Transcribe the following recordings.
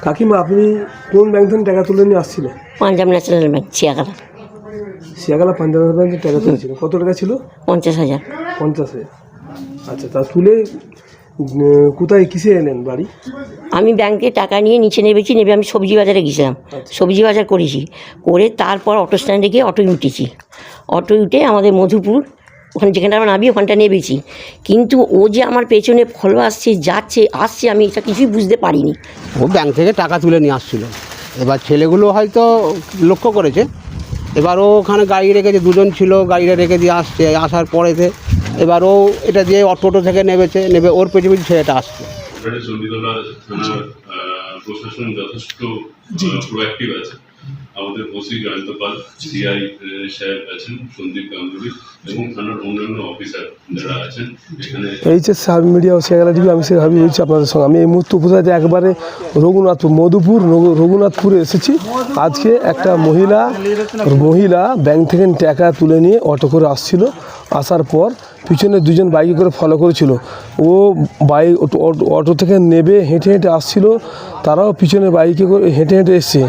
কাকিমা, আপনি কোন ব্যাংক থেকে টাকা তুলে নিয়ে আসছিলেন? Punjab national bank, Shiyagala. Shiyagala Punjab national ব্যাংকে টাকা তুলেছিল। কত টাকা ছিল? 50,000। 50,000। আচ্ছা, তা তুলে কোথায় কিসে এলেন বাড়ি? আমি ব্যাংকে টাকা নিয়ে নিচে নেবেছি, নেবে আমি সবজি বাজারে গেছিলাম। সবজি বাজার করেছি, করে তারপর অটো স্ট্যান্ডে গিয়ে অটোয় উঠেছি। অটোয় উঠে আমাদের মধুপুর ওখানে যেখানটা আমরা নামি ওখানটা নেবেছি। কিন্তু ও যে আমার পেছনে ফলো আসছে, যাচ্ছে, আসছে, আমি এটা কিছুই বুঝতে পারিনি। ও ব্যাংক থেকে টাকা তুলে নিয়ে আসছিল। এবার ছেলেগুলো হয়তো লক্ষ্য করেছে। এবার ও ওখানে গাড়ি রেখেছে, দুজন ছিল, গাড়িটা রেখে দিয়ে আসছে। আসার পরেতে এবার ও এটা দিয়ে অটো থেকে নেমেছে, নেবে ওর পেছনে পেছনে ছেলেটা আসছে। চণ্ডীতলা থানার প্রশাসন যথেষ্ট প্রোঅ্যাক্টিভ আছে। আমাদের ওসি জয়ন্ত পাল, সিআই সাহেব আছেন, সন্দীপ গাঙ্গুলি এবং থানার অন্যান্য অফিসার যারা আছেন এখানে। এইচএস সাবি মিডিয়া ও শিয়াগালা টিভি, আমি শেখ হাবিব রয়েছি আপনাদের সঙ্গে। আমি এই মুহূর্তে উপজেলাতে একবারে রঘুনাথপুরে এসেছি। আজকে একটা মহিলা ব্যাংক থেকে টাকা তুলে নিয়ে অটো করে আসছিল। আসার পর পিছনে দুজন বাইকে করে ফলো করেছিল। ও অটো থেকে নেবে হেঁটে হেঁটে আসছিল, তারাও পিছনে বাইকে করে হেঁটে হেঁটে এসে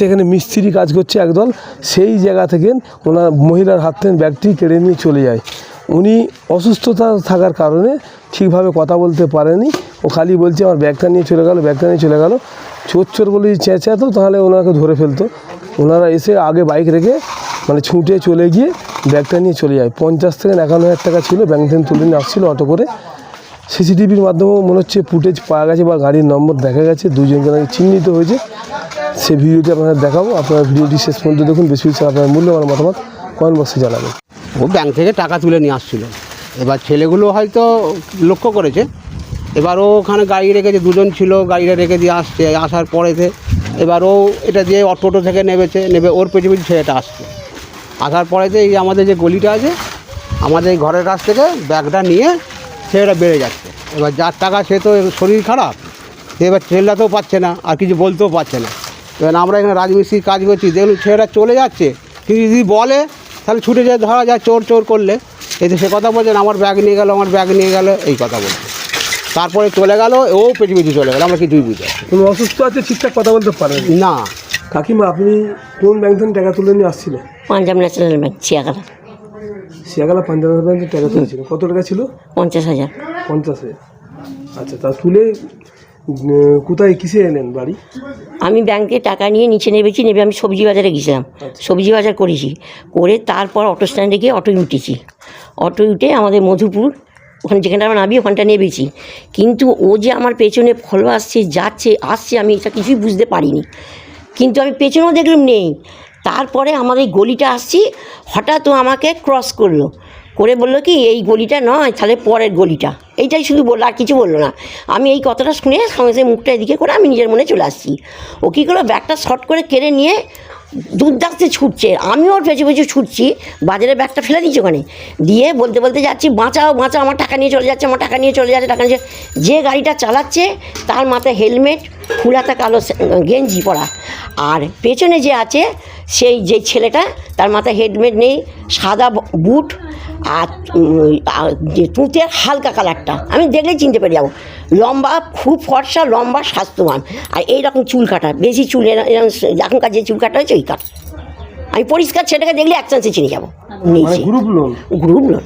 এখানে মিস্ত্রি কাজ করছে একদল। সেই জায়গা থেকে ওনার মহিলার হাত থেকে ব্যাগটি কেড়ে নিয়ে চলে যায়। উনি অসুস্থতা থাকার কারণে ঠিকভাবে কথা বলতে পারেনি। ও খালি বলছে আমার ব্যাগটা নিয়ে চলে গেল। চোর বলে চেঁচাতো, তাহলে ওনাকে ধরে ফেলতো। ওনারা এসে আগে বাইক রেখে ছুটে চলে গিয়ে ব্যাগটা নিয়ে চলে যায়। 50 থেকে 51,000 টাকা ছিল, ব্যাংক থেকে তুলে নিয়ে আসছিল অটো করে। সিসিটিভির মাধ্যমেও মনে হচ্ছে ফুটেজ পাওয়া গেছে বা গাড়ির নম্বর দেখা গেছে, দুজনকে নাকি চিহ্নিত হয়েছে। সে ভিডিওটি আপনাদের দেখাবো, আপনারা ভিডিওটি শেষ পর্যন্ত দেখুন। বেশি আপনার মূল্যবান মতামত কমেন্ট বক্সে জানাবেন। ও ব্যাংক থেকে টাকা তুলে নিয়ে আসছিল। এবার ছেলেগুলো হয়তো লক্ষ্য করেছে। এবার ও ওখানে গাড়ি রেখেছে, দুজন ছিল, গাড়িটা রেখে দিয়ে আসছে। আসার পরেতে এবার ও এটা দিয়ে অটো থেকে নেমেছে, নেবে ওর পেছনে পেছনে ছেলেটা আসছে। আসার পরেতে এই আমাদের যে গলিটা আছে, আমাদের এই ঘরের কাছ থেকে ব্যাগটা নিয়ে ছেলেটা বেড়ে যাচ্ছে। এবার যার টাকা সে তো শরীর খারাপ, এবার ছেলেটাতেও পাচ্ছে না, আর কিছু বলতেও পারছে না। এবার আমরা এখানে রাজমিস্ত্রির কাজ করছি, দেখুন ছেলেটা চলে যাচ্ছে, কিন্তু যদি বলে তাহলে ছুটে যায়, ধরা যায় চোর করলে। এতে সে কথা বলছেন আমার ব্যাগ নিয়ে গেল, এই কথা বলছে। তারপরে চলে গেল, ও পেছু চলে গেল, আমরা কিছুই বুঝতে পারছি। তুমি অসুস্থ আছে, ঠিকঠাক কথা বলতে পারেন না। কাকিমা, আপনি কোন ব্যাংক থেকে টাকা তুলে নিয়ে আসছিলেন? Punjab national bank, Shiyagala. Shiyagala Punjab national ব্যাংকে টাকা তুলেছিল। কত টাকা ছিল? 50,000। 50,000। আচ্ছা, তা তুলে কোথায় কিসে এলেন বাড়ি? আমি ব্যাংকে টাকা নিয়ে নিচে নেবেছি, নেবে আমি সবজি বাজারে গেছিলাম। সবজি বাজার করেছি, করে তারপর অটো স্ট্যান্ডে গিয়ে অটোয় উঠেছি। অটোয় উঠে আমাদের মধুপুর ওখানে যেখানটা আমরা নামি ওখানটা নেবেছি। কিন্তু ও যে আমার পেছনে ফলো আসছে, যাচ্ছে, আসছে, আমি এটা কিছুই বুঝতে পারিনি। কিন্তু আমি পেছনেও দেখলাম নেই। তারপরে আমাদের এই গলিটা আসছি, হঠাৎ ও আমাকে ক্রস করলো, করে বললো কি এই গলিটা নয়, তাহলে পরের গলিটা। এইটাই শুধু বললো, আর কিছু বললো না। আমি এই কথাটা শুনে সঙ্গে সঙ্গে মুখটা এদিকে করে আমি নিজের মনে চলে আসছি। ও কী করলো, ব্যাগটা শর্ট করে কেড়ে নিয়ে দুর্দাস্তে ছুটছে। আমিও ওর পেছু ছুটছি, বাজারের ব্যাগটা ফেলে দিচ্ছি ওখানে, দিয়ে বলতে যাচ্ছি বাঁচাও, আমার টাকা নিয়ে চলে যাচ্ছে, টাকা নিয়ে যে গাড়িটা চালাচ্ছে তার মাথায় হেলমেট, ফুল হাতা কালো গেঞ্জি পরা, আর পেছনে যে আছে যে ছেলেটা, তার মাথায় হেলমেট নেই, সাদা বুট আর তুঁতের হালকা কালারটা, আমি দেখলেই চিনতে পেরে যাবো। লম্বা, খুব ফর্সা, লম্বা, স্বাস্থ্যবান, আর এইরকম চুল কাটা, বেশি চুল, এখনকার যে চুল কাটা হয়েছে ওই কাটা। আমি পরিষ্কার ছেলেটাকে দেখলে এক চান্সে চিনে যাবো। Group loan.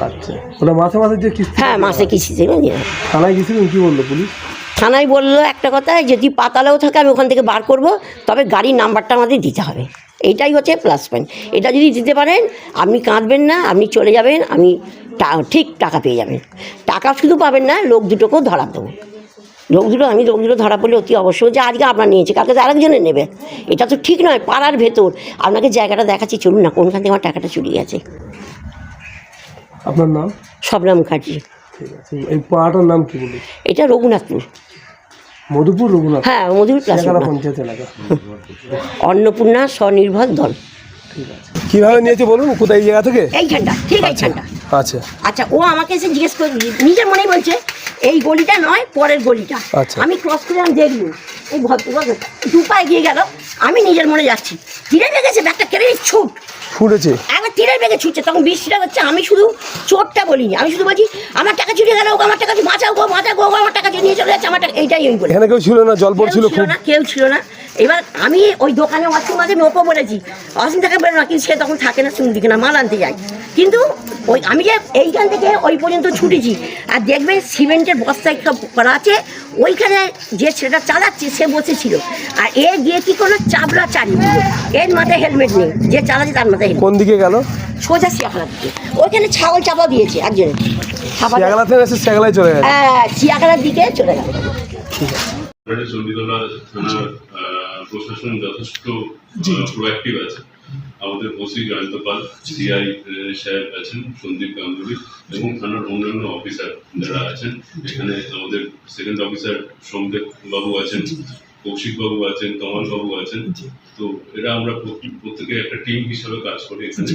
আচ্ছা, ওটা মাসে যে কিস্তি? হ্যাঁ, মাসে কিস্তি। থানায় গেছিলেন, কি বললো পুলিশ? থানায় বললো একটা কথা, যদি পাতালেও থাকে আমি ওখান থেকে বার করব, তবে গাড়ির নাম্বারটা আমাদের দিতে হবে। এইটাই হচ্ছে প্লাস পয়েন্ট। এটা যদি দিতে পারেন, আপনি কাঁদবেন না, আপনি চলে যাবেন, আমি ঠিক টাকা পেয়ে যাবেন। টাকা শুধু পাবেন না, লোক দুটোকেও ধরা দেবো। লোক দুটো ধরা পড়লে অতি অবশ্যই, যে আজকে আপনার নিয়েছে, কালকে আরেকজনে নেবে। এটা তো ঠিক নয়। পাড়ার ভেতর আপনাকে জায়গাটা দেখাচ্ছি, চলুন না, কোনখান থেকে আমার টাকাটা চুরি গেছে। আপনার নাম? শবনম মুখার্জি। ঠিক আছে। এই পাড়াটার নাম কি বলি? এটা রঘুনাথপুর, মধুপুর রঘুনাথ। হ্যাঁ, মধুপুর পঞ্চায়েত এলাকা। অন্নপূর্ণা স্বনির্ভর দল। ঠিক আছে। কীভাবে নিয়েছে বলুন, কোথায় জায়গা থেকে? এইখানটা, ঠিক এইখানটা। আচ্ছা, ও আমাকে এসে জিজ্ঞেস করে, নিজের মনেই বলছে এই গলিটা নয়, পরের গলিটা। আমি ক্রস করে আমি দেখলু, এই দু পা এগিয়ে গেল, আমি নিজের মনে যাচ্ছি, ধীরে গেছে, ব্যাগটা কেড়ে ছুট, ছুটেছে একবার তীরের বেগে ছুটছে, তখন বৃষ্টিটা হচ্ছে। আমি শুধু চোরটা বলিনি, আমি শুধু বলছি আমার টাকা চুরি গেল, আমার টাকা বাঁচাও গো, বাঁচাও গো, আমার টাকা নিয়ে চলে যাচ্ছে, আমার টাকা, এইটাই আমি বলি। এখানে কেউ ছিল না, জল পড়ছিল কেউ ছিল খুব। না, কেউ ছিল না। এবার আমি ওই দোকানে অসীম মাঝে ওকে বলেছি অসীম টাকা বেরো না, কিন্তু সে তখন থাকে না, শুন দিকে না, মাল আনতে যাই। কিন্তু ওই আমি যে এইখান থেকে ওই পর্যন্ত ছুটেছি, আর দেখবে সিমেন্টের বস্তা করা আছে, ওইখানে যে ছেলেটা চালাচ্ছে সে বসেছিল, আর এ গিয়ে কি করলো, চাবড়া চালিয়ে দিল। এর মাথায় হেলমেট নেই, যে চালাচ্ছে তার মাথায় হেলমেট। কোন দিকে গেল? সোজা শিয়াখালার দিকে, ওইখানে ছাগল চাপা দিয়েছে একজনের, সেগালা থেকে এসে সেগালায় চলে গেছে। হ্যাঁ শিয়াখালার দিকে চলে গেল। চণ্ডীতলা থানার প্রশাসন যথেষ্ট প্রোঅ্যাক্টিভ আছে। আমাদের ওসি জয়ন্ত পাল, সিআই সাহেব আছেন সন্দীপ গাঙ্গুলি, এবং থানার অন্যান্য অফিসার যারা আছেন, এখানে আমাদের সেকেন্ড অফিসার সোমদেব বাবু আছেন, কৌশিক বাবু আছেন, কমল বাবু আছেন। তো এরা আমরা প্রত্যেকে একটা টিম হিসাবে কাজ করি এখানে।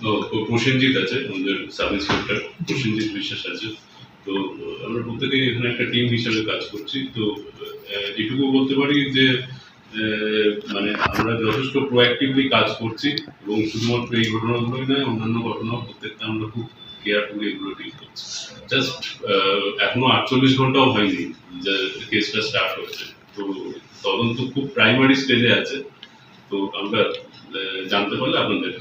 তো প্রসেনজিৎ আছে আমাদের সাব ইন্সপেক্টর, প্রসেনজিৎ বিশ্বাস আছে। তো আমরা প্রত্যেকে এখানে একটা টিম হিসাবে কাজ করছি। তো এটুকু বলতে পারি যে মানে আমরা যথেষ্ট প্রোঅ্যাক্টিভলি কাজ করছি, এবং শুধুমাত্র এই ঘটনাগুলোই নয়, অন্যান্য ঘটনাও প্রত্যেকটা আমরা খুব কেয়ারফুলি এগুলো ডিল করছি। জাস্ট এখনো 48 ঘন্টাও হয়নি যে কেসটা স্টার্ট হচ্ছে। তো তদন্ত খুব প্রাইমারি স্টেজে আছে। তো আমরা জানতে পারলে আপনাদের